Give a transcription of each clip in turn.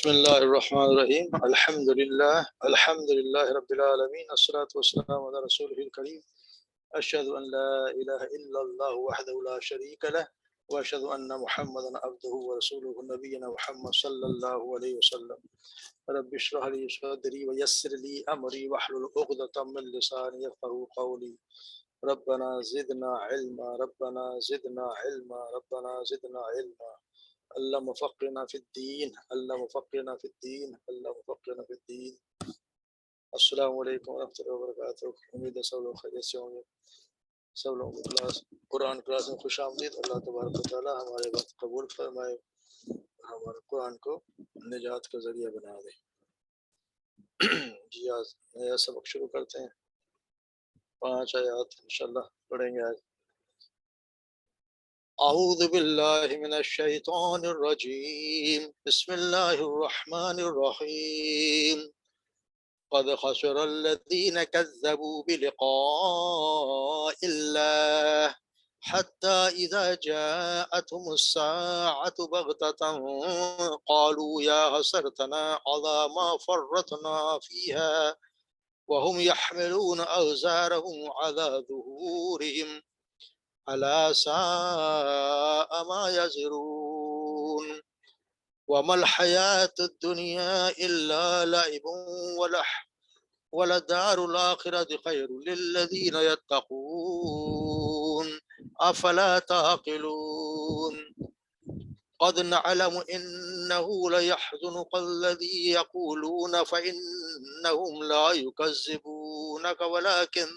بسم الله الرحمن الرحيم الحمد لله رب العالمين الصلاة والسلام على رسوله الكريم أشهد أن لا إله إلا الله وحده لا شريك له وأشهد أن محمدا عبده ورسوله نبينا محمد صلى الله عليه وسلم رب اشرح لي صدري ويسر لي أمري واحلل عقدة من لساني يفقهوا قولي ربنا زدنا علما ربنا زدنا علما ربنا زدنا علما اللهم فقهنا في الدين اللهم فقهنا في الدين اللهم فقهنا في الدين. السلام علیکم ورحمۃ اللہ وبرکاتہ. امید ہے سب لوگ خیریت سے ہوں گے. سب لوگوں کو قرآن کلاس میں خوش آمدید. اللہ تبارک و تعالیٰ ہمارے بات قبول فرمائے، ہمارے قرآن کو نجات کا ذریعہ بنا دے. جی آج نیا سبق شروع کرتے ہیں. 5 آیات انشاءاللہ پڑھیں گے آج. اعوذ باللہ من الشیطان الرجیم بسم اللہ الرحمن الرحیم. قد خسر الذين كذبوا بلقاء الله حتى إذا جاءتهم الساعة بغتة قالوا يا حسرتنا على ما فرطنا فيها وهم يحملون أوزارهم على ظهورهم ألا ساء ما يزرون. وما الحياة الدنيا إلا لعب ولدار الآخرة خير للذين يتقون أفلا تعقلون. قد نعلم إنه ليحزنك الذي يقولون فإنهم لا يكذبونك ولكن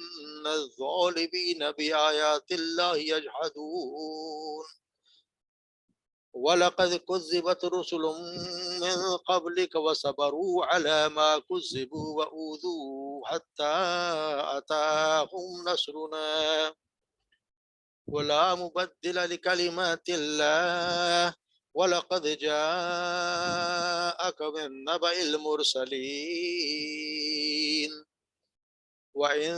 الظالمين بآيات الله يجحدون. وَلَقَدْ كُذِّبَتْ رُسُلٌ مِّن قَبْلِكَ وَصَبَرُوا عَلَى مَا كُذِّبُوا وَأُوذُوا حَتَّى أَتَاهُمْ نَصْرُنَا وَلَا مُبَدِّلَ لِكَلِمَاتِ اللَّهِ وَلَقَدْ جَاءَكَ مِن نَّبَإِ الْمُرْسَلِينَ. وَإِن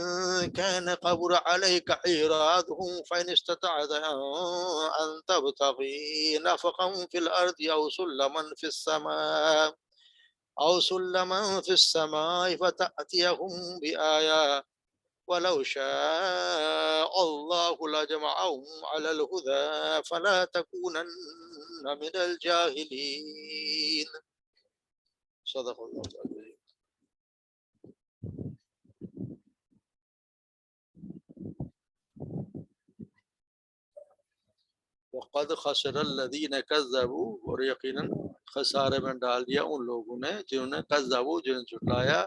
كَانَ كَبُرَ عَلَيْكَ إِعْرَاضُهُمْ فَإِنِ اسْتَطَعْتَ أَن تَبْتَغِي نَفَقًا فِي الْأَرْضِ أَوْ سُلَّمًا فِي السَّمَاءِ فَتَأْتِيَهُم بِآيَةٍ وَلَوْ شَاءَ اللَّهُ لَجَمَعَهُمْ عَلَى الْهُدَى فَلَا تَكُونَنَّ مِنَ الْجَاهِلِينَ. صدق اللہ العظیم. وقد خسر الذین کذبوا، اور یقیناً خسارے میں ڈال دیا ان لوگوں نے جنہوں نے کذبوا، جنہوں نے جھٹلایا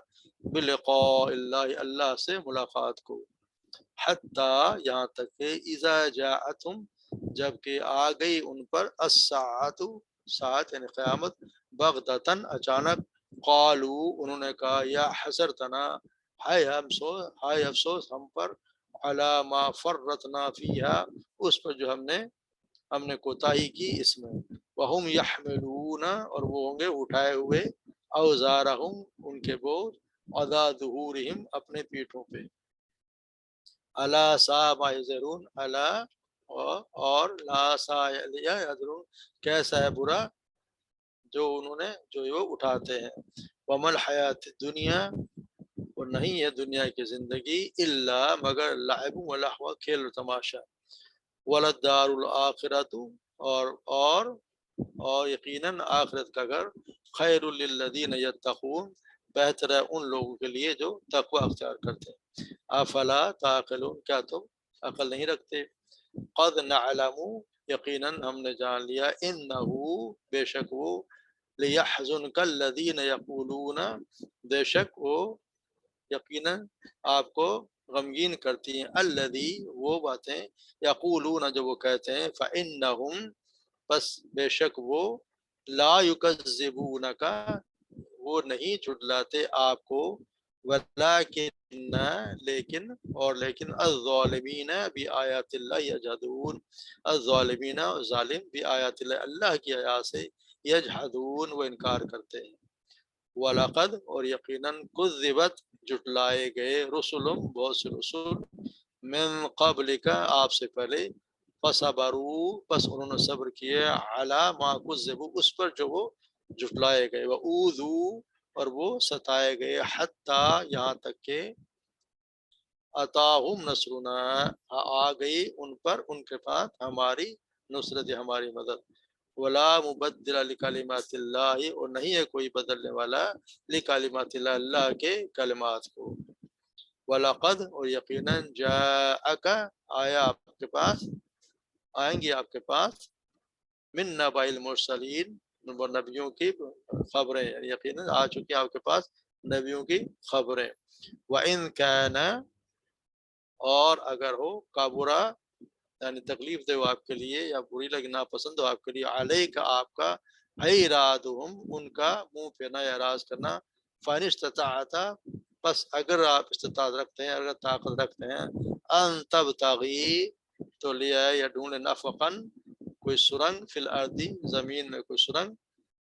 بلقاء اللہ، اللہ سے ملاقات کو. حتیٰ، یہاں تک کہ اذا جاءتهم، جب کہ آ گئی ان پر الساعۃ، ساعت یعنی قیامت، بغتتاً اچانک، قالوا، انہوں نے کہا یا حسرتنا، ہائے افسوس ہم پر، علی ما فرطنا فیہا، اس پر جو ہم نے کوتاہی کی اس میں. وہم یحملون، اور وہ ہوں گے اٹھائے ہوئے، اوزارہم، ان کے بوجھ، علی ظہورہم، اپنے پیٹھوں پہ. الا ساء ما یزرون، الا، اور لا ساء یزرون، کیسا ہے برا جو وہ اٹھاتے ہیں. وما الحیات الدنیا، اور نہیں ہے دنیا کی زندگی، الا مگر لعب و لہو، کھیل و تماشا. ولدار الآخرۃ، اور یقیناً آخرت کا گھر، خیر للذین یتقون، بہتر ہے ان لوگوں کے لیے جو تقوی اختیار کرتے ہیں. افلا تعقلون، کیا تم عقل نہیں رکھتے. قد نعلم، یقیناً ہم نے جان لیا، انہ، بے شک وہ، لیحزنک الذین یقولون، بے شک وہ یقیناً آپ کو غمگین کرتی ہیں، الذی، وہ باتیں، یقولون، جو وہ کہتے ہیں، فإنہم، بس بے شک وہ، لا یکذبونک، وہ نہیں جھٹلاتے آپ کو، ولکن، لیکن الظالمین بآیات اللہ یجحدون، الظالمین، ظالم، بآیات اللہ، اللہ کی آیات سے، یجحدون، وہ انکار کرتے ہیں. وَلَقَدْ، اور یقیناً، کذبت، جھٹلائے گئے، رسل، بہت سے رسول، من قبلک، آپ سے پہلے، فصبروا، بس انہوں نے صبر کیے، علی ما کذبوا، اس پر جو وہ جھٹلائے گئے، وہ اوذو اور وہ ستائے گئے، حتیٰ یہاں تک کہ عطاہم نصرنا آ گئی ان پر ان کے پاس ہماری نصرت، ہماری مدد، ولا مبدل لکلمات اللہ اور نہیں ہے کوئی بدلنے والا لکلمات اللہ، اللہ کے کلمات کو، وَلَقَدْ اور یقیناً جاءک آیا آپ کے پاس، آئیں گی آپ کے پاس، من نبأ المرسلین وہ نبیوں کی خبریں، یعنی یقیناً آ چکی آپ کے پاس نبیوں کی خبریں، وَإِن كَانَ اور اگر ہو کابرا یعنی تکلیف دے وہ آپ کے لیے یا بری لگے ناپسند ہو آپ کے لیے، علیہ کا آپ کا ایرادہم ان کا منہ پھیرنا یا اعراض کرنا، فَإِنِ اسْتَطَعْتَ بس اگر آپ استطاعت رکھتے ہیں، اگر طاقت رکھتے ہیں، ان تبتغی تو لیا ہے یا ڈھونڈے نفقاً کوئی سرنگ فی الارض زمین میں کوئی سرنگ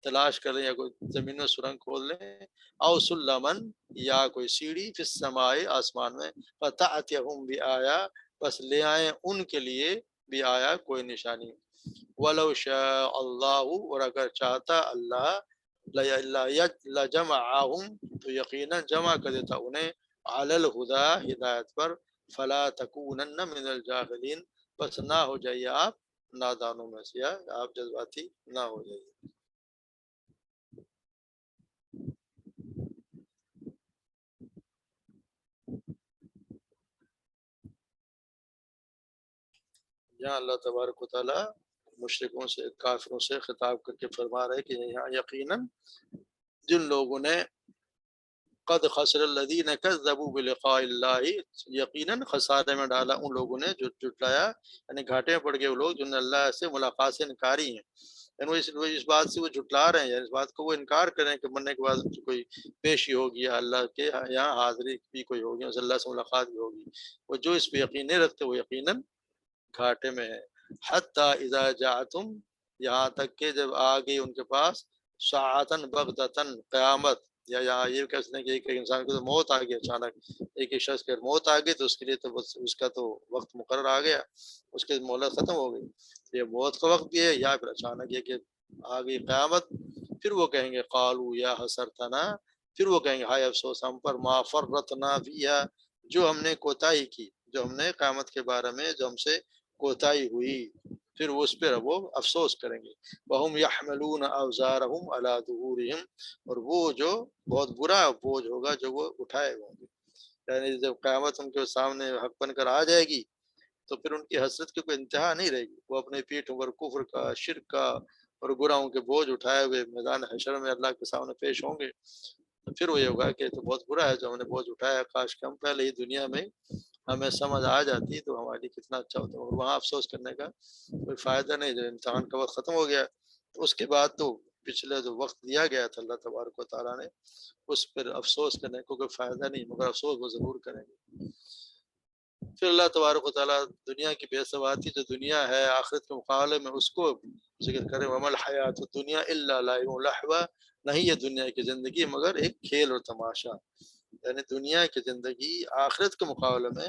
تلاش کریں یا کوئی زمین میں سرنگ کھود لیں، او سلمن یا کوئی سیڑھی فی السماء آسمان میں، فتأتیہم بآیا بس لے آئیں ان کے لیے بھی آیا کوئی نشانی، ولو شاء اللہ اور اگر چاہتا اللہ لجمعہم تو یقیناً جمع کر دیتا انہیں، علی الہدی ہدایت پر، فلا تکونن من الجاہلین بس نہ ہو جائیے آپ نادانوں میں سے، یا آپ جذباتی نہ ہو جائیے۔ یہاں اللہ تبارک و تعالیٰ مشرکوں سے کافروں سے خطاب کر کے فرما رہے کہ یہاں یقیناً جن لوگوں نے قد خسر الذین کذبوا بلقاء اللہ یقیناً خسارے میں ڈالا ان لوگوں نے جو جھٹلایا، یعنی گھاٹے میں پڑ گئے وہ لوگ جنہوں نے اللہ سے ملاقات سے انکاری ہیں، یعنی وہ اس بات سے وہ جھٹلا رہے ہیں، یعنی اس بات کو وہ انکار کریں کہ مرنے کے بعد کوئی پیشی ہوگی یا اللہ کے یہاں حاضری بھی کوئی ہوگی، اس اللہ سے ملاقات بھی ہوگی، وہ جو اس پہ یقین نہیں رکھتے وہ یقیناً گھاٹے میں ہے، حتیٰ اذا جاءتم یہاں تک کہ جب آ گئی ان کے پاس، ساعتن بغتتن قیامت، یا یہاں یہ کہتے ہیں کہ ایک انسان کو تو موت آ گئی اچانک، ایک شخص کے موت آ گئی تو اس کے لیے تو بس اس کا تو وقت مقرر آ گیا، اس کی مہلت ختم ہو گئی، یہ موت کا وقت بھی ہے یا پھر اچانک یہ کہ آ گئی قیامت، پھر وہ کہیں گے قالوا یا حسرتنا، پھر وہ کہیں گے ہائے افسوس ہم پر، ما فرطنا فیہا جو ہم نے کوتاہی کی، جو ہم نے قیامت کے بارے میں جو ہم سے کوتاہی ہوئی، پھر وہ اس پہ وہ افسوس کریں گے، وَهُمْ يَحْمَلُونَ أَوْزَارَهُمْ عَلَى ظُهُورِهِمْ اور وہ جو بہت برا بوجھ ہوگا جو وہ اٹھائے ہوں گے، یعنی جب قیامت ان کے سامنے حق بن کر آ جائے گی تو پھر ان کی حسرت کی کوئی انتہا نہیں رہے گی، وہ اپنے پیٹھوں پر کفر کا، شرک کا اور گناہوں کے بوجھ اٹھائے ہوئے میدان حشر میں اللہ کے سامنے پیش ہوں گے، تو پھر وہ یہ ہوگا کہ تو بہت برا ہے جو ہم نے بوجھ اٹھایا، کاش کہ ہم پہلے ہی دنیا میں ہمیں سمجھ آ جاتی تو ہمارے لیے کتنا اچھا ہوتا، اور وہاں افسوس کرنے کا کوئی فائدہ نہیں، جب امتحان کا وقت ختم ہو گیا تو اس کے بعد تو پچھلے جو وقت دیا گیا تھا اللہ تبارک و تعالیٰ نے اس پر افسوس کرنے کو کوئی فائدہ نہیں، مگر افسوس وہ ضرور کریں گے۔ پھر اللہ تبارک و تعالیٰ دنیا کی بے ثباتی جو دنیا ہے آخرت کے مقابلے میں اس کو ذکر کرے، وَمَا الْحَيَاةُ الدُّنْيَا إِلَّا لَعِبٌ وَلَهْوٌ نہیں یہ دنیا کی زندگی مگر ایک کھیل اور تماشا، یعنی دنیا کی زندگی آخرت کے مقابلے میں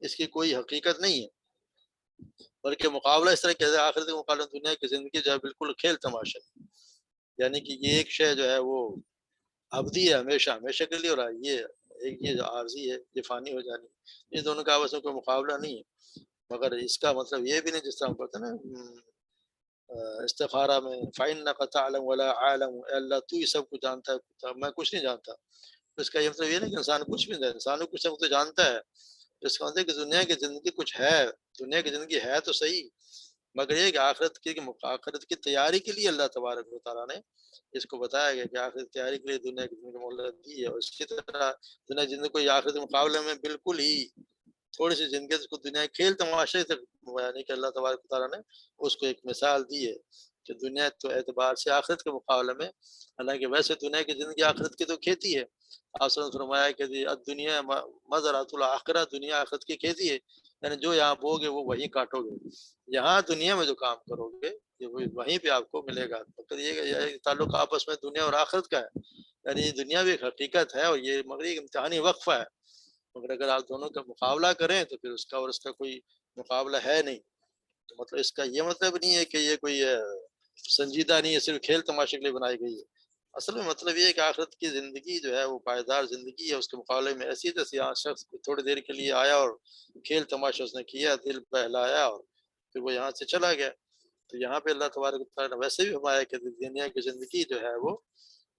اس کی کوئی حقیقت نہیں ہے، بلکہ مقابلہ اس طرح کہ آخرت کے مقابلے میں دنیا کی زندگی جو ہے بالکل کھیل تماشا، یعنی کہ یہ ایک شے جو ہے وہ ابدی ہے، ہمیشہ ہمیشہ کے لیے، اور یہ ایک یہ جو عارضی ہے یہ فانی ہو جانی، یہ دونوں کا آپس میں کوئی مقابلہ نہیں ہے، مگر اس کا مطلب یہ بھی نہیں جس طرح ہم پڑھتے ہیں نا استخارہ میں فَإِنَّكَ تَعْلَمُ وَلَا أَعْلَمُ، اے اللہ تو ہی سب کچھ جانتا ہے میں کچھ نہیں جانتا، تو اس کا یہ مطلب یہ نہیں کہ انسان کچھ بھی نہیں، انسان کچھ سب تو جانتا ہے، اس کا مطلب ہے کہ دنیا کی زندگی کچھ ہے، دنیا کی زندگی ہے تو صحیح، مگر یہ کہ آخرت کی تیاری کے لیے اللہ تبارک و تعالیٰ نے اس کو بتایا گیا کہ آخرت کی تیاری کے لیے دنیا کی زندگی مہلت دی ہے، اور اسی طرح دنیا کی زندگی کو آخرت کے مقابلے میں بالکل ہی تھوڑی سی زندگی اس کو دنیا کے کھیل تماشے تک، یعنی کہ اللہ تبارک و تعالیٰ نے اس کو ایک مثال دی ہے کہ دنیا تو اعتبار سے آخرت کے مقابلے میں، حالانکہ ویسے دنیا کی زندگی آخرت کی تو کھیتی ہے، آپ نے فرمایا کہ دنیا مزرعۃ الآخرہ، دنیا آخرت کی کھیتی ہے، یعنی جو یہاں بو گے وہ وہیں کاٹو گے، یہاں دنیا میں جو کام کرو گے یہ وہیں پہ آپ کو ملے گا، مگر یہ تعلق آپس میں دنیا اور آخرت کا ہے، یعنی دنیا بھی ایک حقیقت ہے اور یہ مگر ایک امتحانی وقفہ ہے، مگر اگر آپ دونوں کا مقابلہ کریں تو پھر اس کا اور اس کا کوئی مقابلہ ہے نہیں، تو مطلب اس کا یہ مطلب نہیں ہے کہ یہ کوئی سنجیدہ نہیں ہے، صرف کھیل تماشے کے لیے بنائی گئی ہے۔ اصل میں مطلب یہ ہے کہ آخرت کی زندگی جو ہے وہ پائیدار زندگی ہے، اس کے مقابلے میں ایسی جیسے یہاں شخص تھوڑی دیر کے لیے آیا اور کھیل تماشا اس نے کیا، دل بہلایا اور پھر وہ یہاں سے چلا گیا۔ تو یہاں پہ اللہ تبارک و تعالیٰ نے ویسے بھی فرمایا کہ دنیا کی زندگی جو ہے وہ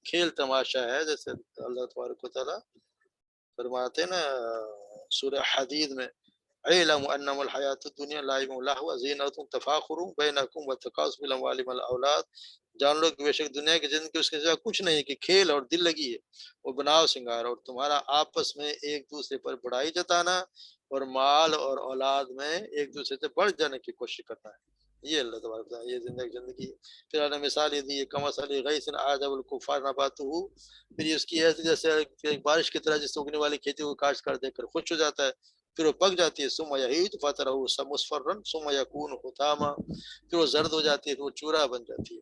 کھیل تماشا ہے، جیسے اللہ تبارک و تعالیٰ فرماتے ہیں نا سورہ حدید میں، اعلم انما الحیات الدنیا لعب و لہو زینۃ تفاخر بینکم وتکاثر فی الاموال والاولاد، جان لو کہ بے شک دنیا کی زندگی اس کے سوا کچھ نہیں کہ کھیل اور دل لگی ہے، وہ بناؤ سنگار اور تمہارا آپس میں ایک دوسرے پر بڑائی جتانا اور مال اور اولاد میں ایک دوسرے سے بڑھ جانے کی کوشش کرنا ہے۔ یہ اللہ تبارک و تعالیٰ یہ زندگی ہے۔ پھر اللہ نے مثال یہ دی ہے کمثل غیث اعجب الکفار نباتہ، پھر یہ اس کی ایسی جیسے ایک بارش کی طرح جس اگنے والی کھیتی کو کاشت کر دیکھ کر خوش ہو جاتا ہے، پھر وہ پک جاتی ہے، ثم یہیج فترہ مصفرا ثم یکون حطاما، پھر وہ زرد ہو جاتی ہے، پھر وہ چورا بن جاتی ہے،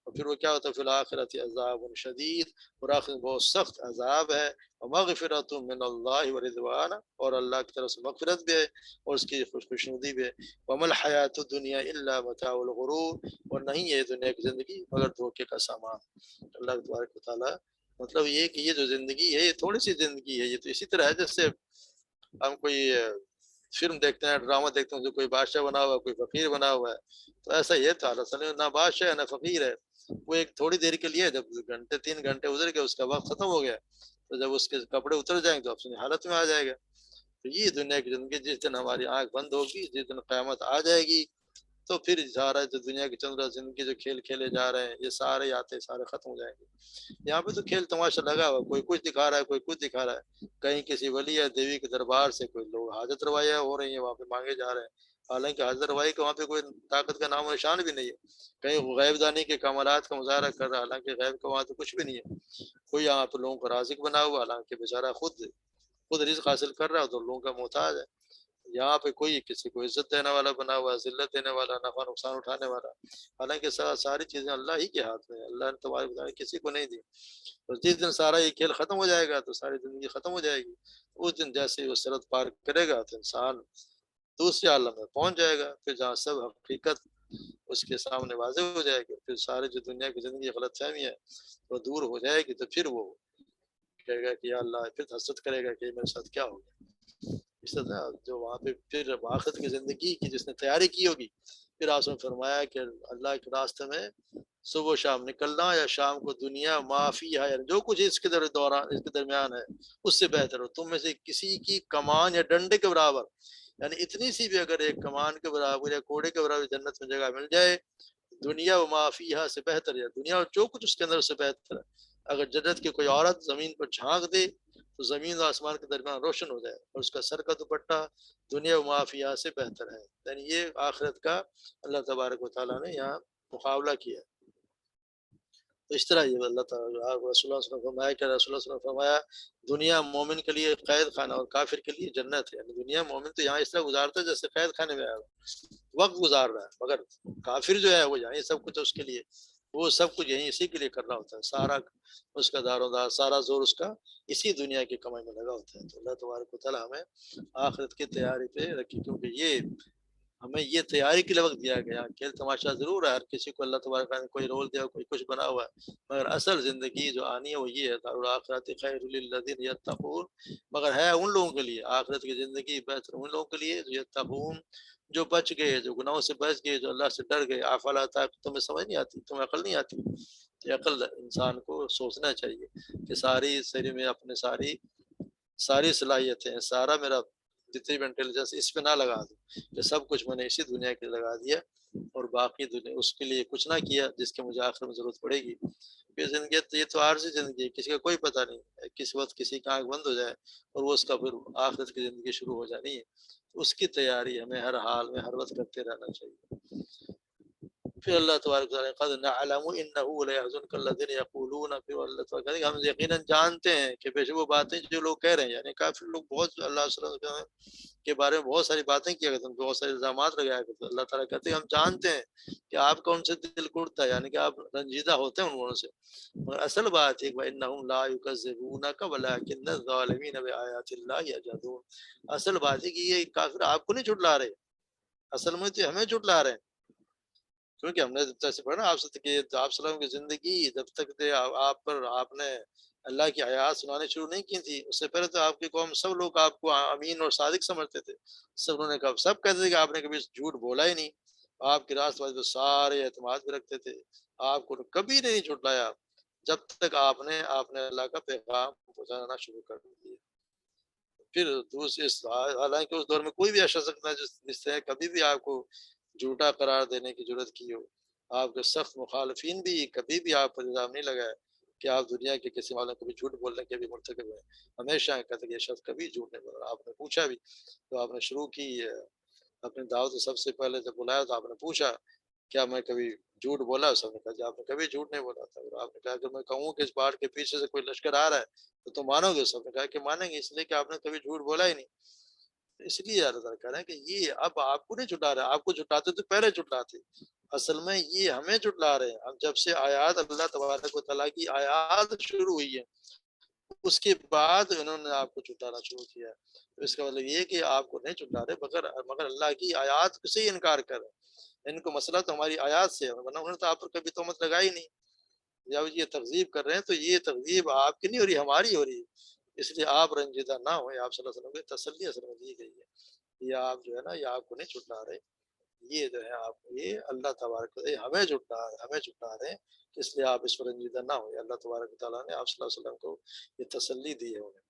اور پھر وہ کیا ہوتا ہے فی الآخرۃ عذاب شدید، اور آخر میں بہت سخت عذاب ہے، ومغفرۃ من اللہ ورضوان، اور اللہ کی طرف سے مغفرت بھی ہے اور اس کی خوشنودی بھی ہے، وما الحیات الدنیا الا متاع الغرور، اور نہیں ہے دنیا کی زندگی مگر دھوکے کا سامان۔ اللہ تبارک و تعالیٰ مطلب یہ کہ یہ جو زندگی ہے یہ تھوڑی سی زندگی ہے، یہ تو اسی طرح ہے جیسے ہم کوئی فلم دیکھتے ہیں، ڈرامہ دیکھتے ہیں، جو کوئی بادشاہ بنا ہوا ہے، کوئی فقیر بنا ہوا ہے، تو ایسا یہ تھا نہ بادشاہ ہے نہ فقیر ہے، وہ ایک تھوڑی دیر کے لیے، جب گھنٹے 3 گھنٹے گزر گئے اس کا وقت ختم ہو گیا، تو جب اس کے کپڑے اتر جائیں گے تو اپنی حالت میں آ جائے گا۔ تو یہ دنیا کی زندگی، جس دن ہماری آنکھ بند ہوگی، جس دن قیامت آ جائے گی، تو پھر سارا جو دنیا کی چند روز زندگی جو کھیل کھیلے جا رہے ہیں یہ سارے آتے سارے ختم ہو جائیں گے۔ یہاں پہ تو کھیل تماشا لگا ہوا، کوئی کچھ دکھا رہا ہے، کوئی کچھ دکھا رہا ہے، کہیں کسی ولی یا دیوی کے دربار سے کوئی لوگ حاجت روایاں ہو رہی ہیں، وہاں پہ مانگے جا رہے ہیں، حالانکہ حاجت روائی کا وہاں پہ کوئی طاقت کا نام و نشان بھی نہیں ہے، کہیں غیب دانی کے کمالات کا مظاہرہ کر رہا ہے، حالانکہ غیب کا وہاں تو کچھ بھی نہیں ہے، کوئی یہاں پہ لوگوں کو رازق بنا ہوا، حالانکہ بیچارہ خود رزق حاصل کر رہا ہے تو لوگوں کا محتاج ہے۔ یہاں پہ کوئی کسی کو عزت دینے والا بنا ہوا، ذلت دینے والا، نفع نقصان اٹھانے والا، حالانکہ ساری چیزیں اللہ ہی کے ہاتھ میں ہیں، اللہ نے تمہارے بتایا کسی کو نہیں دی۔ اور جس دن سارا یہ کھیل ختم ہو جائے گا تو ساری زندگی ختم ہو جائے گی، اس دن جیسے ہی وہ سرحد پار کرے گا تو انسان دوسرے عالم میں پہنچ جائے گا، پھر جہاں سب حقیقت اس کے سامنے واضح ہو جائے گی، پھر سارے جو دنیا کی زندگی غلط فہمی ہے وہ دور ہو جائے گی، تو پھر وہ کہے گا کہ یا اللہ، پھر حسرت کرے گا کہ میرے ساتھ کیا ہو گیا۔ اس طرح جو وہاں پہ پھر آخرت کی زندگی کی جس نے تیاری کی ہوگی، پھر آپ نے فرمایا کہ اللہ کے راستے میں صبح و شام نکلنا، یا شام کو دنیا معافی ہے، یعنی جو کچھ اس کے دوران اس کے درمیان ہے اس سے بہتر ہو، تم میں سے کسی کی کمان یا ڈنڈے کے برابر، یعنی اتنی سی بھی اگر ایک کمان کے برابر یا کوڑے کے برابر جنت میں جگہ مل جائے، دنیا و معافیہ سے بہتر ہے، دنیا اور جو کچھ اس کے اندر سے بہتر ہے۔ اگر جنت کی کوئی عورت زمین پر جھانک دے تو زمین و آسمان کے درمیان روشن ہو جائے، اور اس کا سر کا دوپٹہ دنیا و معافیہ سے بہتر ہے، یعنی یہ آخرت کا اللہ تبارک و تعالیٰ نے یہاں مقابلہ کیا۔ تو اس طرح یہ اللہ تعالیٰ رسول اللہ صلی اللہ علیہ وسلم فرمایا کہ رسول اللہ صلی اللہ علیہ وسلم فرمایا دنیا مومن کے لیے قید خانہ اور کافر کے لیے جنت ہے، یعنی دنیا مومن تو یہاں اس طرح گزارتا ہے جیسے قید خانے میں آیا وقت گزار رہا ہے، مگر کافر جو ہے وہ یہیں سب کچھ اس کے لیے، وہ سب کچھ یہیں اسی کے لیے کر رہا ہوتا ہے، سارا اس کا دار و دار سارا زور اس کا اسی دنیا کی کمائی میں لگا ہوتا ہے۔ تو اللہ تبارک و تعالیٰ ہمیں آخرت کی تیاری پہ رکھی، کیونکہ یہ ہمیں یہ تیاری کے لیے وقت دیا گیا، کھیل تماشا ضرور ہے، ہر کسی کو اللہ تبارک نے کوئی رول دیا، کوئی کچھ بنا ہوا ہے، مگر اصل زندگی جو آنی ہے وہ یہ ہے، دارالآخرۃ خیر للذین یتقون، مگر ہے ان لوگوں کے لیے آخرت کی زندگی بہتر ان لوگوں کے لیے جو یتقون، جو بچ گئے، جو گناہوں سے بچ گئے، جو اللہ سے ڈر گئے۔ افلا تعقلون، تمہیں سمجھ نہیں آتی، تمہیں عقل نہیں آتی؟ یہ عقل انسان کو سوچنا چاہیے کہ ساری سری میں اپنے ساری صلاحیتیں، سارا میرا جتنی بھی انٹیلیجنس اس پہ نہ لگا دوں کہ سب کچھ میں نے اسی دنیا کے لگا دیا اور باقی دنیا اس کے لیے کچھ نہ کیا جس کے مجھے آخر میں ضرورت پڑے گی۔ یہ زندگی یہ تو عارضی زندگی ہے، کسی کا کوئی پتہ نہیں ہے، کس وقت کسی کی آنکھ بند ہو جائے اور وہ اس کا پھر آخرت کی زندگی شروع ہو جانی ہے، اس کی تیاری ہمیں ہر حال میں ہر وقت کرتے رہنا چاہیے۔ پھر اللہ تبارک و تعالیٰ قد نعلم انه ليحزنك الذين يقولون، پھر اللہ تبارک و تعالیٰ ہم یقیناً جانتے ہیں کہ بے شک وہ باتیں جو لوگ کہہ رہے ہیں، یعنی کافر لوگ بہت اللہ صلی اللہ علیہ وسلم کے بارے میں بہت ساری باتیں کیا کرتے ہیں، بہت سارے الزامات لگایا کرتے ہیں، اللہ تعالیٰ کہتے ہیں ہم جانتے ہیں کہ آپ کا ان سے دل ٹوٹتا ہے، یعنی کہ آپ رنجیدہ ہوتے ہیں ان سے، مگر اصل بات ہے کہ وَإِنَّهُمْ لَا يُكَذِّبُونَكَ وَلَٰكِنَّ الظَّالِمِينَ بِآيَاتِ اللَّهِ يَجْحَدُونَ۔ اصل بات ہے کہ یہ کافر آپ کو نہیں جھٹلا رہے، اصل میں تو ہمیں جھٹلا رہے ہیں، کیونکہ ہم نے جیسے پڑھا نا آپ سے کہ آپ وسلم کی زندگی جب تک تھے آپ پر آپ نے اللہ کی آیات سنانے شروع نہیں کی تھی، اس سے پہلے تو آپ کی قوم سب لوگ آپ کو امین اور صادق سمجھتے تھے، سب انہوں نے کہا، سب کہتے تھے کہ آپ نے کبھی جھوٹ بولا ہی نہیں، آپ کی راست بازی پہ سارے اعتماد بھی رکھتے تھے، آپ کو کبھی نہیں جھٹلایا جب تک آپ نے اللہ کا پیغام پہنچانا شروع کر دیا۔ پھر دوسری حالانکہ اس دور میں کوئی بھی ایسا سکتا ہے جس نے کبھی بھی آپ کو جھوٹا قرار دینے کی ضرورت کی ہو، آپ کے سخت مخالفین بھی کبھی بھی آپ پر الزام نہیں لگائے کہ آپ دنیا کے کسی والوں کبھی جھوٹ بولنے کے بھی مرتکب ہیں، ہمیشہ کہتے کہ یہ شخص کبھی جھوٹ نہیں بول رہا۔ آپ نے پوچھا بھی تو آپ نے شروع کی اپنی دعوت سے، سب سے پہلے جب بلایا تو آپ نے پوچھا کیا میں کبھی جھوٹ بولا؟ سب نے کہا جی آپ نے کبھی جھوٹ نہیں بولا تھا۔ اور آپ نے کہا کہ میں کہوں کہ اس پہاڑ کے پیچھے سے کوئی لشکر آ رہا ہے تو تم مانو گے؟ سب نے کہا کہ مانیں گے، اس لیے کہ آپ نے کبھی جھوٹ بولا ہی نہیں۔ اس لیے اللہ تعالیٰ کہہ رہے ہیں کہ یہ اب آپ کو نہیں جھٹا رہے، آپ کو جھٹاتے تو پہلے جھٹلاتے، اصل میں یہ ہمیں جھٹلا رہے ہیں۔ اب جب سے آیات اللہ تبارک و تعالیٰ کی آیات شروع ہوئی ہے اس کے بعد انہوں نے آپ کو جھٹانا شروع کیا ہے، تو اس کا مطلب یہ کہ آپ کو نہیں جھٹلا رہے مگر اللہ کی آیات سے ہی انکار کر رہے ہیں۔ ان کو مسئلہ تو ہماری آیات سے ہے، ورنہ انہوں نے تو آپ پر کبھی تہمت لگائی نہیں۔ جب یہ تکذیب کر رہے ہیں تو یہ تکذیب آپ کی نہیں ہو رہی، ہماری ہو رہی ہے، اس لیے آپ رنجیدہ نہ ہوئے۔ آپ صلی اللہ علیہ وسلم کی تسلی اصل میں دی گئی ہے، یہ آپ جو ہے نا یہ آپ کو نہیں چھٹلا رہے، یہ جو ہے آپ یہ اللہ تبارک ہمیں چھٹلا رہے ہیں، اس لیے آپ اس پر رنجیدہ نہ ہوئے۔ اللہ تبارک تعالیٰ نے آپ صلی اللہ علیہ وسلم کو یہ تسلی دی ہے انہیں۔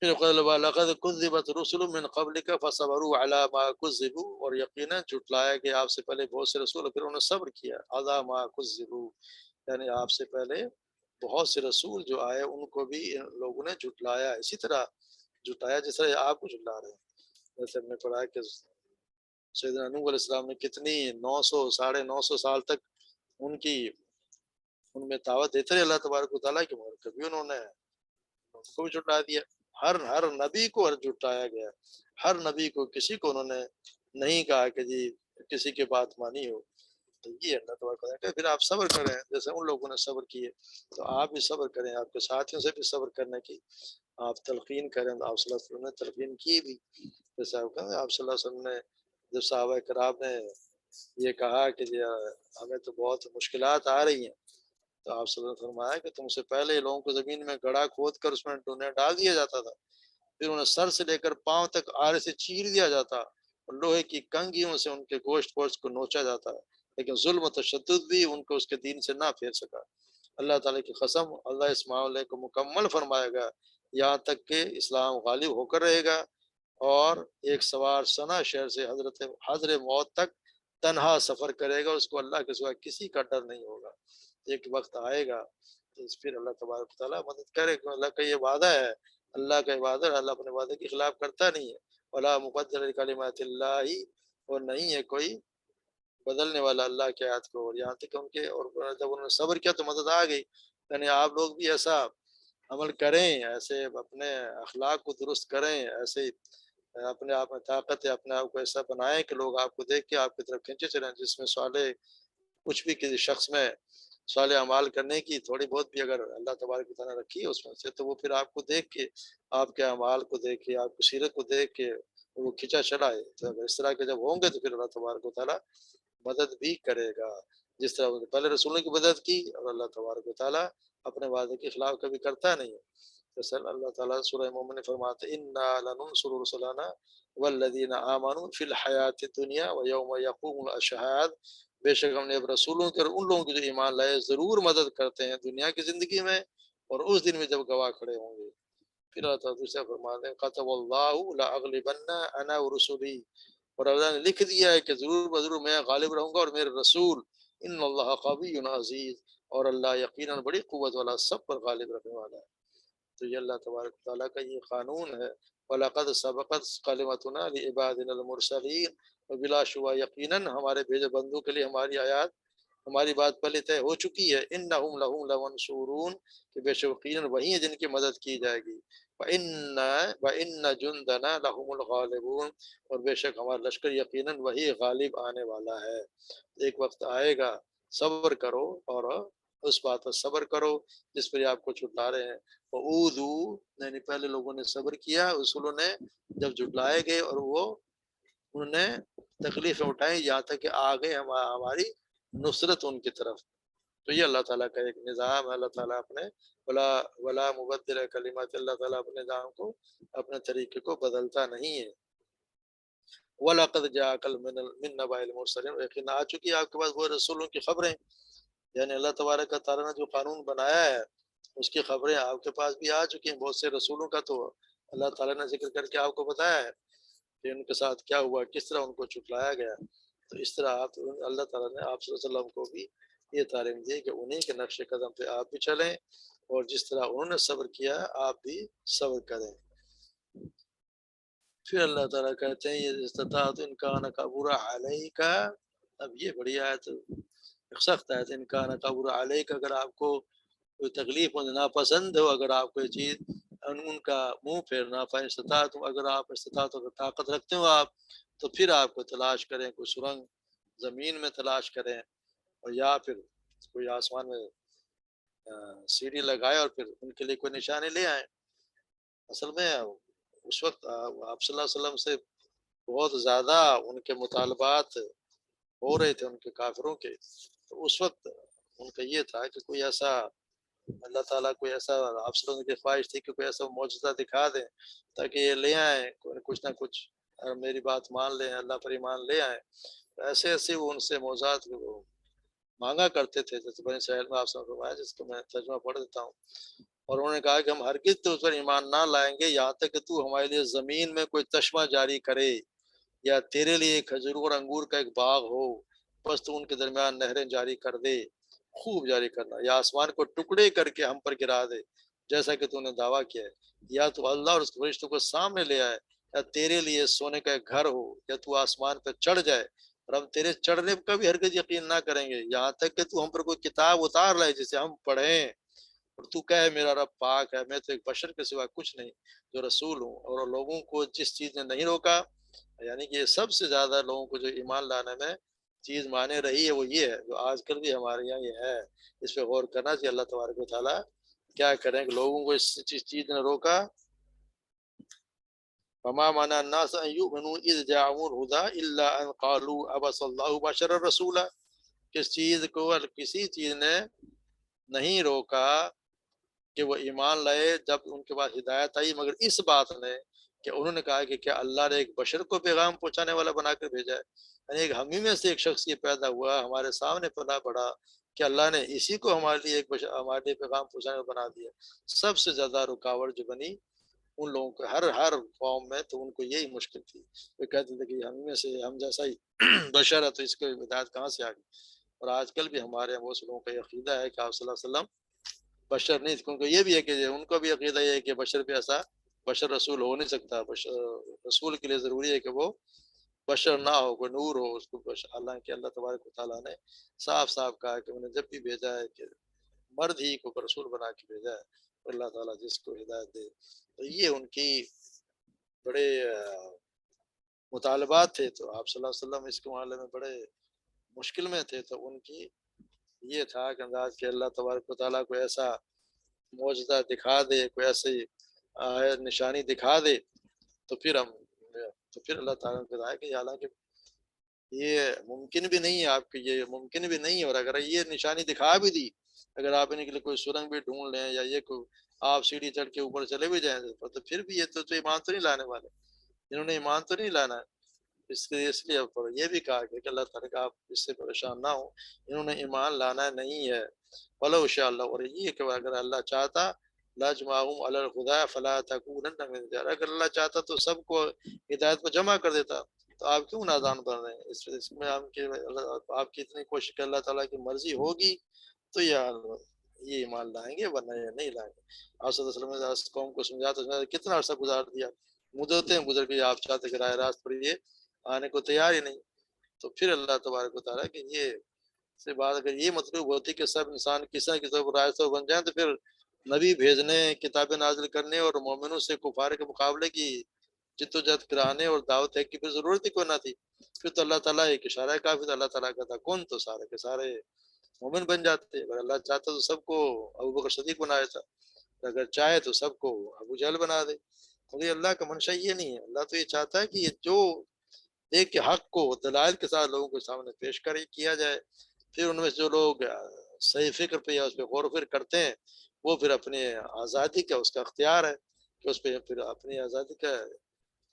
پھر لقد كذبت رسل من قبلك فصبروا على ما كذبوا، اور یقیناً جھٹلایا کہ آپ سے پہلے بہت سے رسول، پھر انہوں نے صبر کیا على ما كذبوا، یعنی آپ سے پہلے بہت سے رسول جو آئے ان کو بھی ان لوگوں نے جھٹلایا، اسی طرح جھٹایا جس طرح آپ کو جھٹلا رہے ہیں۔ جیسے ہم نے پڑھا کہ سیدنا نوح علیہ السلام نے کتنی 900 سال تک ان کی ان میں دعوت دیتے رہے اللہ تبارک و تعالیٰ کی، مگر کبھی انہوں نے ان کو بھی جھٹلا دیا۔ ہر نبی کو جھٹایا گیا، ہر نبی کو کسی کو انہوں نے نہیں کہا کہ جی کسی کی بات مانی ہو۔ تو یہ اللہ تبارک و تعالیٰ کہ پھر آپ صبر کریں جیسے ان لوگوں نے صبر کیے، تو آپ بھی صبر کریں، آپ کے ساتھیوں سے بھی صبر کرنے کی آپ تلقین کریں۔ آپ صلی اللہ علیہ وسلم نے تلقین کی بھی، جیسے آپ کہیں آپ صلی اللہ علیہ وسلم نے جب صحابہ کرام نے یہ کہا کہ جی ہمیں تو بہت مشکلات آ رہی ہیں، تو آپ صلی اللہ علیہ وسلم فرمایا کہ تم سے پہلے لوگوں کو زمین میں گڑھا کھود کر اس میں انہیں ڈال دیا جاتا تھا، پھر انہیں سر سے لے کر پاؤں تک آرے سے چیر دیا جاتا اور لوہے کی کنگھیوں سے ان کے گوشت کو نوچا جاتا، لیکن ظلم و تشدد بھی ان کو اس کے دین سے نہ پھیر سکا۔ اللہ تعالیٰ کی قسم اللہ اس معاملے کو مکمل فرمائے گا یہاں تک کہ اسلام غالب ہو کر رہے گا، اور ایک سوار سنا شہر سے حضر موت تک تنہا سفر کرے گا، اس کو اللہ کے سوا کسی کا ڈر نہیں ہوگا۔ ایک وقت آئے گا پھر اللہ تبارک تعالیٰ مدد کرے گا، اللہ کا یہ وعدہ ہے، اللہ کا وعدہ، اللہ اپنے وعدے کے خلاف کرتا نہیں ہے۔ ولا مبدل لکلمات اللہ، اور نہیں ہے کوئی بدلنے والا اللہ کے آیات کو۔ اور یہاں تک ان کے اور جب انہوں نے صبر کیا تو مدد آ گئی، یعنی آپ لوگ بھی ایسا عمل کریں، ایسے اپنے اخلاق کو درست کریں، ایسے اپنے آپ میں طاقت ہے، اپنے آپ کو ایسا بنائیں کہ لوگ آپ کو دیکھ کے آپ کی طرف کھینچے چلیں، جس میں صالح کچھ بھی کسی شخص میں صالح اعمال کرنے کی تھوڑی بہت بھی اگر اللہ تبارک و تعالیٰ رکھی ہے اس میں سے، تو وہ پھر آپ کو دیکھ کے، آپ کے اعمال کو دیکھ کے، آپ کی سیرت کو دیکھ کے وہ کھینچا چڑھائے۔ تو اگر اس طرح کے جب ہوں گے تو پھر اللہ تبارک و تعالیٰ مدد بھی کرے گا، جس طرح پہلے رسولوں کی مدد کی، اور اللہ تبارک و تعالیٰ اپنے وعدے کے خلاف کبھی کرتا نہیں ہے۔ جیسے اللہ تعالیٰ سورہ مومن فرماتے انا لننصر رسلنا والذین آمنوا فی الحیات الدنیا ویوم یقوم الاشہاد، بے شک ہم نے اب رسولوں کے اور ان لوگوں کی جو ایمان لائے ضرور مدد کرتے ہیں دنیا کی زندگی میں اور اس دن میں جب گواہ کھڑے ہوں گے۔ پھر اللہ تعالیٰ دوسرا فرماتے ہیں کتب اللہ لاغلبن انا ورسلی، اور اللہ نے لکھ دیا ہے کہ ضرور بضرور میں غالب رہوں گا اور میرے رسول، ان اللہ قوی عزیز، اور اللہ یقیناً بڑی قوت والا، سب پر غالب رکھنے والا ہے۔ تو یہ اللہ تبارک تعالیٰ کا یہ قانون ہے، وَلَقَدْ سَبَقَتْ كَلِمَتُنَا لِعِبَادِنَا الْمُرْسَلِينَ، اور بلا شبہ یقیناً ہمارے بھیجے بندوں کے لیے ہماری آیات، ہماری بات پہلے طے ہو چکی ہے، اِنَّهُمْ لَهُمْ لَمَنْصُورُونَ، کہ بے شک یقیناً وہی ہیں جن کی مدد کی جائے گی، وَإِنَّ جُنْدَنَا لَهُمُ الْغَالِبُونَ، اور بے شک ہمارا لشکر یقیناً وہی غالب آنے والا ہے۔ ایک وقت آئے گا، صبر کرو اور اس بات پر صبر کرو جس پر آپ کو چھٹلا رہے ہیں۔ یعنی پہلے لوگوں نے صبر کیا، رسولوں نے جب جھٹلائے گئے اور وہ انہوں نے تکلیفیں اٹھائیں یہاں تک کہ آ گئے ہماری نصرت ان کی طرف. تو یہ اللہ تعالیٰ کا ایک نظام ہے. اللہ تعالیٰ اپنے ولا مبدل کلمات، اللہ تعالیٰ اپنے نظام کو، اپنے طریقے کو بدلتا نہیں ہے. وَلَقَدْ جَاءَكَ مِن نَبَإِ الْمُرْسَلِينَ، یقین آ چکی ہے آپ کے پاس وہ رسولوں کی خبریں. یعنی اللہ تبارک و تعالیٰ نے جو قانون بنایا ہے اس کی خبریں آپ کے پاس بھی آ چکی ہیں. بہت سے رسولوں کا تو اللہ تعالیٰ نے ذکر کر کے آپ کو بتایا ہے کہ ان کے ساتھ کیا ہوا، کس طرح ان کو چٹلایا گیا. تو اس طرح آپ اللہ تعالیٰ نے آپ صلی اللہ علیہ وسلم کو بھی یہ تعلیم دی کہ انہیں کے نقش قدم پہ آپ بھی چلیں، اور جس طرح انہوں نے صبر کیا آپ بھی صبر کریں. پھر اللہ تعالیٰ کہتے ہیں یہ استطاعت انکان قبور علیہ کا. اب یہ بڑی آیت، سخت آیت. انکان قبور علیہ کا، اگر آپ کو کوئی تکلیف ہو، ناپسند ہو اگر آپ کو یہ چیز، ان کا منہ پھیرنا، فإن استطاعتم، اگر آپ استطاعت اگر طاقت رکھتے ہو آپ، تو پھر آپ کو تلاش کریں کوئی سرنگ زمین میں تلاش کریں، اور یا پھر کوئی آسمان میں سیڑھی لگائے اور پھر ان کے لیے کوئی نشانے لے آئیں. اصل میں اس وقت آپ صلی اللہ علیہ وسلم سے بہت زیادہ ان کے مطالبات ہو رہے تھے ان کے کافروں کے. تو اس وقت ان کا یہ تھا کہ کوئی ایسا، اللہ تعالیٰ کوئی ایسا، آپ صلی اللہ علیہ وسلم کی خواہش تھی کہ کوئی ایسا معجزہ دکھا دیں تاکہ یہ لے آئیں کچھ نہ کچھ، میری بات مان لیں، اللہ پر ایمان لے آئیں. ایسے ایسے وہ ان سے معجزات مانگا کرتے تھے. جیسے بنی اسرائیل میں آپ سے فرمایا، جس کو میں ترجمہ پڑھ دیتا ہوں. اور انہوں نے کہا کہ ہم ہرگز تو اس پر ایمان نہ لائیں گے یہاں تک کہ تو ہمارے لیے زمین میں کوئی چشمہ جاری کرے، یا تیرے لیے کھجور اور انگور کا ایک باغ ہو، بس تو ان کے درمیان نہریں جاری کر دے، خوب جاری کرنا، یا آسمان کو ٹکڑے کر کے ہم پر گرا دے جیسا کہ تو نے دعویٰ کیا ہے، یا تو اللہ اور اس کے فرشتوں کو سامنے لے آئے، یا تیرے لیے سونے کا ایک گھر ہو، یا تو آسمان پہ چڑھ جائے. اور ہم تیرے چڑھنے کا بھی ہرگز یقین نہ کریں گے یہاں تک کہ تو ہم پر کوئی کتاب اتار لائے جسے ہم پڑھیں، اور تو کہے میرا رب پاک ہے، میں تو ایک بشر کے سوا کچھ نہیں جو رسول ہوں. اور لوگوں کو جس چیز نے نہیں روکا، یعنی کہ یہ سب سے زیادہ لوگوں کو جو ایمان لانے میں چیز مانے رہی ہے وہ یہ ہے، جو آج کل بھی ہمارے یہاں یہ ہے. اس پہ غور کرنا چاہیے. اللہ تبارک و تعالیٰ کیا کریں کہ لوگوں کو اس چیز نے روکا. وما منع الناس ان يؤمنوا اذ جاءهم الهدى الا ان قالوا ابعث الله بشرا رسولا. کس چیز کو، کسی چیز نے نہیں روکا کہ وہ ایمان لائے جب ان کے پاس ہدایت آئی، مگر اس بات نے کہ انہوں نے کہا کہ کیا اللہ نے ایک بشر کو پیغام پہنچانے والا بنا کر بھیجا ہے. یعنی ایک ہم ہی میں سے ایک شخص یہ پیدا ہوا ہمارے سامنے پلا پڑا کہ اللہ نے اسی کو ہمارے لیے ایک بشر، ہمارے لیے پیغام پہنچانے والا بنا دیا. سب سے زیادہ رکاوٹ جو بنی ان لوگوں کو ہر قوم میں، تو ان کو یہی مشکل تھی. وہ کہتے تھے کہ ہم میں سے ہم جیسا ہی بشر ہے تو اس کو ہدایت کہاں سے آ گئی. اور آج کل بھی ہمارے یہاں بہت سے لوگوں کا یہ عقیدہ ہے کہ آپ صلی اللہ علیہ وسلم بشر نہیں، کیونکہ یہ بھی ہے کہ ان کو بھی عقیدہ یہ ہے کہ بشر پہ ایسا بشر رسول ہو نہیں سکتا. بشر رسول کے لیے ضروری ہے کہ وہ بشر نہ ہو، کوئی نور ہو اس کو بشر. حالانکہ اللہ تبارک و تعالیٰ نے صاف صاف کہا کہ انہیں جب بھی بھیجا ہے کہ مرد ہی کو رسول بنا کے بھیجا ہے. اللہ تعالیٰ جس کو ہدایت دے. تو یہ ان کی بڑے مطالبات تھے. تو آپ صلی اللہ علیہ وسلم اس کے معاملے میں بڑے مشکل میں تھے. تو ان کی یہ تھا کہ انداز کہ اللہ تبارک و تعالیٰ کو ایسا معجزہ دکھا دے، کوئی ایسی نشانی دکھا دے، تو پھر اللہ تعالیٰ نے بتایا کہ حالانکہ یہ ممکن بھی نہیں ہے آپ کے، یہ ممکن بھی نہیں ہے. اور اگر یہ نشانی دکھا بھی دی، اگر آپ ان کے لیے کوئی سرنگ بھی ڈھونڈ لیں، یا یہ کوئی آپ سیڑھی چڑھ کے اوپر چلے بھی جائیں، تو پھر بھی یہ تو ایمان تو نہیں لانے والے، انہوں نے ایمان تو نہیں لانا ہے. اس لیے یہ بھی کہا کہ اللہ تعالیٰ کا آپ اس سے پریشان نہ ہوں، انہوں نے ایمان لانا نہیں ہے. وَلَوْ شَاءَ اللَّهُ، اور یہ کہ اگر اللہ چاہتا لَجْمَعَهُمْ عَلَى الْهُدَىٰ فَلَا تَكُونَنَّ مِنَ الْجَاهِلِينَ، اگر اللہ چاہتا تو سب کو ہدایت پر جمع کر دیتا. تو آپ کیوں نادان بن رہے ہیں؟ اس میں آپ کی اتنی کوشش کہ اللہ تعالیٰ کی مرضی ہوگی تو یہ ایمان لائیں گے، ورنہ یہ نہیں لائیں گے. آپ صلی اللہ علیہ وسلم نے قوم کو سمجھاتا کتنا عرصہ گزار دیا، مدتیں گزر گئی، آپ چاہتے کہ راہ راست پر یہ آنے کو تیار ہی نہیں. تو پھر اللہ تبارک و تعالیٰ کہ یہ سے بات اگر یہ مطلب ہوتی کہ سب انسان کسی نہ کسی رائے بن جائیں، تو پھر نبی بھیجنے، کتابیں نازل کرنے اور مومنوں سے کفار کے مقابلے کی جدوجہد کرانے اور دعوت ہے کی پھر ضرورت ہی کوئی نہ تھی. پھر تو اللہ تعالیٰ ایک اشارہ کافی تھا. اللہ تعالیٰ کا تھا کون تو سارے کے سارے مومن بن جاتے. اگر اللہ چاہتا تو سب کو ابو بکر صدیق بنایا تھا، اگر چاہے تو سب کو ابو جہل بنا دے. مگر اللہ کا منشا یہ نہیں ہے. اللہ تو یہ چاہتا ہے کہ یہ جو ایک کہ حق کو دلائل کے ساتھ لوگوں کے سامنے پیش کیا جائے، پھر ان میں جو لوگ صحیح فکر پہ یا اس پہ غور و فکر کرتے ہیں وہ پھر اپنی آزادی کا اس کا اختیار ہے کہ اس پہ پھر اپنی آزادی کا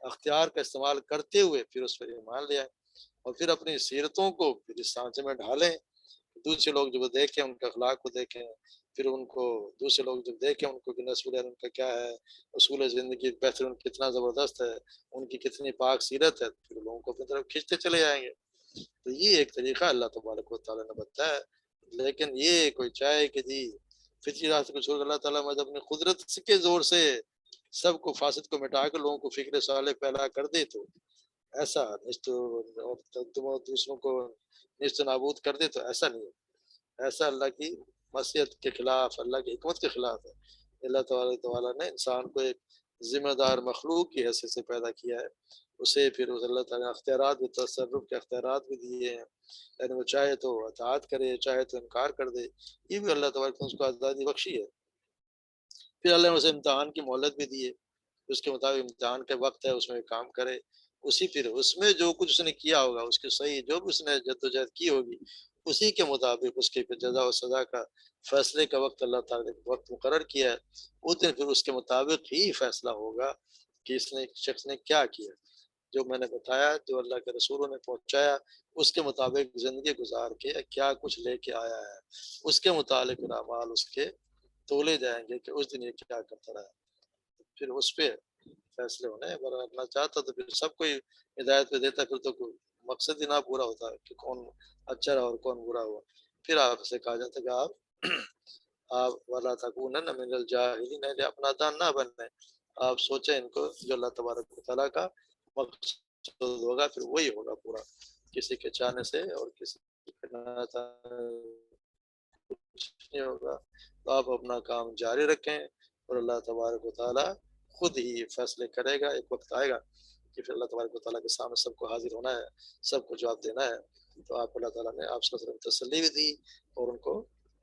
اختیار کا استعمال کرتے ہوئے پھر اس پر ایمان لے آئیں اور پھر اپنی سیرتوں کو پھر اس سانچے میں ڈھالیں، دوسرے لوگ جب دیکھیں ان کے اخلاق کو دیکھیں، پھر ان کو دوسرے لوگ جب دیکھیں ان کو کہ نسل ان کا کیا ہے، اصول زندگی بہترین کتنا زبردست ہے، ان کی کتنی پاک سیرت ہے، پھر لوگوں کو اپنی طرف کھینچتے چلے جائیں گے۔ تو یہ ایک طریقہ اللہ تبارک و تعالیٰ نے بتایا ہے، لیکن یہ کوئی چاہے کہ جی فطری راستے کو چھوڑ اللہ تعالیٰ مجھے اپنی قدرت کے زور سے سب کو فاسد کو مٹا کر لوگوں کو فکر صالح پھیلا کر دے، تو ایسا نشت اور دوسروں کو نشت نابود کر دے، تو ایسا نہیں ہے، ایسا اللہ کی مشیت کے خلاف، اللہ کی حکمت کے خلاف ہے۔ اللہ تعالیٰ نے انسان کو ایک ذمہ دار مخلوق کی حیثیت سے پیدا کیا ہے، اسے پھر اللہ تعالیٰ نے اختیارات بھی، تصرف کے اختیارات بھی دیے ہیں، یعنی وہ چاہے تو اطاعت کرے، چاہے تو انکار کر دے، یہ بھی اللہ تعالیٰ نے اس کو آزادی بخشی ہے۔ پھر اللہ نے اسے امتحان کی مہلت بھی دی ہے، اس کے مطابق امتحان کا وقت ہے اس میں کام کرے، پھر اس میں جو کچھ اس نے کیا ہوگا، اس کے صحیح جو بھی اس نے جدوجہد کی ہوگی، اسی کے مطابق اس کے پھر جزا و سزا کا فیصلے کا وقت اللہ تعالیٰ نے وقت مقرر کیا ہے، اس دن پھر اس کے مطابق ہی فیصلہ ہوگا کہ اس نے شخص نے کیا کیا، جو میں نے بتایا، جو اللہ کے رسولوں نے پہنچایا، اس کے مطابق زندگی گزار کے کیا کچھ لے کے آیا ہے، اس کے متعلق اعمال اس کے تولے جائیں گے کہ اس دن یہ کیا کرتا رہا ہے، پھر اس پہ فیصلے ہونے، اگر اللہ چاہتا تو پھر سب کو ہدایت پہ دیتا، پھر تو کوئی مقصد ہی نہ پورا ہوتا کہ کون اچھا رہا اور کون برا ہوا۔ پھر آپ سے کہا جاتا کہ آپ وَلَا تَكُونَنَّ مِنَ الْجَاهِلِينَ، اپنا دان نہ بننے، آپ سوچیں ان کو جو اللہ تبارک و تعالیٰ کا مقصد ہوگا پھر وہی ہوگا پورا، کسی کے چاہنے سے اور کسی کے نہ چاہنے کچھ نہیں ہوگا۔ تو آپ اپنا کام جاری رکھیں اور اللہ تبارک و تعالیٰ خود ہی فیصلے کرے گا، ایک وقت آئے گا کہ پھر اللہ تبارک و تعالیٰ کے سامنے سب کو حاضر ہونا ہے، سب کو جواب دینا ہے۔ تو آپ اللہ تعالیٰ نے آپ صلی اللہ علیہ وسلم تسلی بھی دی اور ان کو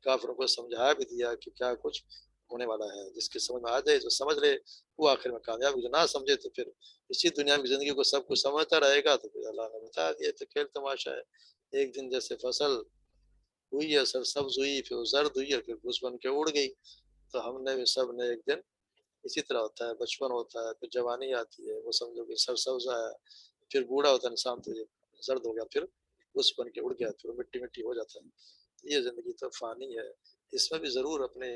کافروں کو سمجھایا بھی دیا کہ کیا کچھ ہونے والا ہے، جس کی سمجھ میں آ جائے جو سمجھ لے وہ آخر میں کامیاب، جو نہ سمجھے تو پھر اسی دنیا کی زندگی کو سب کچھ سمجھتا رہے گا، تو پھر اللہ نے بتا دیا تو کھیل تماشا ہے، ایک دن جیسے فصل ہوئی ہے سرسبز ہوئی، پھر وہ زرد ہوئی ہے، پھر بھوس بن کے اڑ گئی، تو ہم نے بھی سب نے ایک دن اسی طرح ہوتا ہے، بچپن ہوتا ہے، پھر جوانی آتی ہے، وہ سمجھو کہ سرسبز ہے، پھر بوڑھا ہوتا ہے انسان تو یہ زرد ہو گیا، پھر بھوس بن کے اڑ گیا، پھر مٹی مٹی ہو جاتا ہے۔ یہ زندگی تو فانی ہے، اس میں بھی ضرور اپنے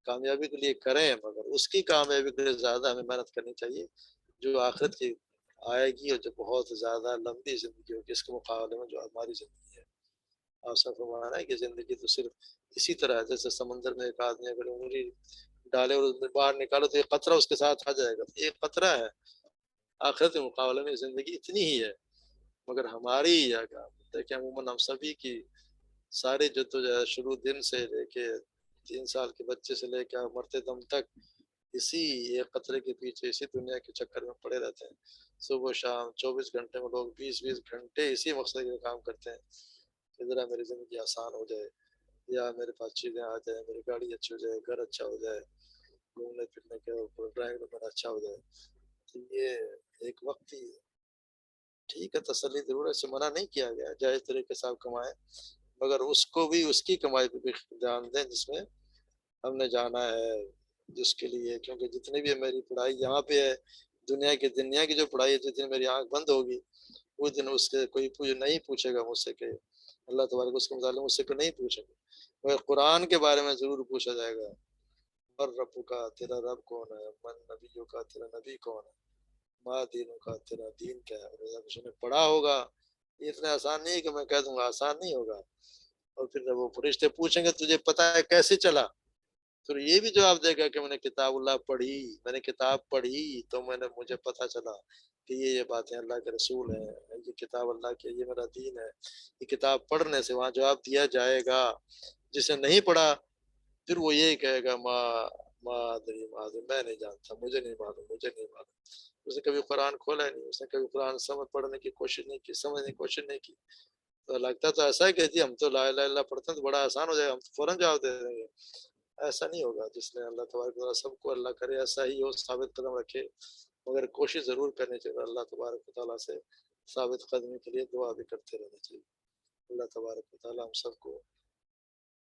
کامیابی کے لیے کریں، مگر اس کی کامیابی کے لیے زیادہ ہمیں محنت کرنی چاہیے جو آخرت کی آئے گی، اور جو بہت زیادہ لمبی زندگی ہوگی اس کے مقابلے میں جو ہماری زندگی ہے۔ آپ سب کو مانا ہے کہ زندگی تو صرف اسی طرح ہے جیسے سمندر میں ایک آدمی اگر انگلی ڈالے اور باہر نکالو تو ایک قطرہ اس کے ساتھ آ جائے گا، ایک قطرہ ہے، آخرت کے مقابلے میں زندگی اتنی ہی ہے، مگر ہماری دیکھیں عموماً ہم سبھی کی ساری جدوجہد شروع دن سے لے کے 3 سال کے بچے سے لے کے مرتے دم تک اسی ایک قطرے کے پیچھے اسی دنیا کے چکر میں پڑے رہتے ہیں، صبح شام 24 گھنٹے میں لوگ 20 گھنٹے اسی مقصد کے کام کرتے ہیں کہ ذرا میری زندگی آسان ہو جائے، یا میرے پاس چیزیں آ جائیں، میری گاڑی اچھی ہو جائے، گھر اچھا ہو جائے، گھومنے پھرنے کے ڈرائنگ روم میرا اچھا ہو جائے، تو یہ ایک وقت ہی ٹھیک ہے، تسلی ضرور ہے، اسے منع نہیں کیا گیا، جائز طریقے سے آپ کمائیں، مگر اس کو بھی اس کی کمائی پہ بھی دھیان دیں جس میں ہم نے جانا ہے، جس کے لیے، کیونکہ جتنی بھی میری پڑھائی یہاں پہ ہے، دنیا کی جو پڑھائی ہے، جس دن میری آنکھ بند ہوگی اس دن اس کے کوئی نہیں پوچھے گا مجھ سے کہ اللہ تبارک اس کے متعلق مجھ سے کوئی نہیں پوچھے گا، مگر قرآن کے بارے میں ضرور پوچھا جائے گا، من رب کا، تیرا رب کون ہے، من نبیوں کا، تیرا نبی کون ہے، ما دینوں کا، تیرا دین کیا ہے، اور جب اس نے پڑھا ہوگا، یہ اتنا آسان نہیں ہے کہ میں کہہ دوں گا، آسان نہیں ہوگا، اور پھر جب وہ فرشتے پوچھیں گے تجھے پتا ہے کیسے چلا، پھر یہ بھی جواب دے گا کہ میں نے کتاب اللہ پڑھی، میں نے کتاب پڑھی تو مجھے پتا چلا کہ یہ باتیں اللہ کے رسول ہیں، یہ کتاب اللہ کی، یہ میرا دین ہے، یہ کتاب پڑھنے سے وہاں جواب دیا جائے گا۔ جسے نہیں پڑھا پھر وہ یہی کہے گا مادری میں نہیں جانتا، مجھے نہیں معلوم، اس نے کبھی قرآن کھولا نہیں، اس نے کبھی قرآن سمجھ پڑھنے کی کوشش نہیں کی، سمجھنے کی کوشش نہیں کی، تو لگتا تو ایسا ہے کہ جی ہم تو لا الہ الا اللہ پڑھتے ہیں تو بڑا آسان ہو جائے گا، ہم تو فوراً جواب دے دیں گے، ایسا نہیں ہوگا، جس نے اللہ تبارک و تعالیٰ سب کو اللہ کرے ایسا ہی ہو، ثابت قدم رکھے، مگر کوشش ضرور کرنی چاہیے اللہ تبارک و تعالیٰ سے ثابت قدمی کے لیے دعا بھی کرتے رہنا چاہیے. اللہ تبارک و تعالیٰ ہم سب کو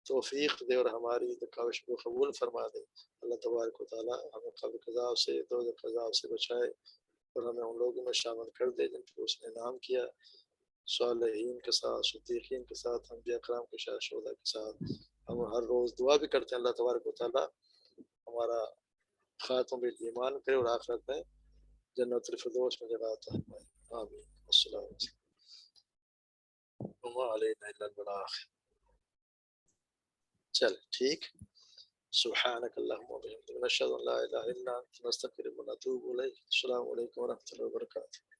توفیق دے اور ہماری کاوش کو قبول فرما دے. اللہ تبارک و تعالیٰ ہمیں قبر قضاء سے دوزخ قضاء سے بچائے اور ہمیں ان لوگوں میں شامل کر دے جن کو اس نے انعام کیا صالحین کے ساتھ، صدیقین کے ساتھ، انبیاء کرام کے ساتھ، شہداء کے ساتھ. ہم ہر روز دعا بھی کرتے ہیں اللہ تبارک و تعالیٰ ہمارا خاتمہ بالایمان کرے اور آخرت میں جنت الفردوس میں جگہ عطا فرمائے. آمین. السلام علیکم. وما علینا الا البلاغ. چل ٹھیک. سبحانك اللهم وبحمدك نشهد ان لا اله الا انت نستغفرك ونتوب اليك. السلام علیکم ورحمۃ اللہ وبرکاتہ.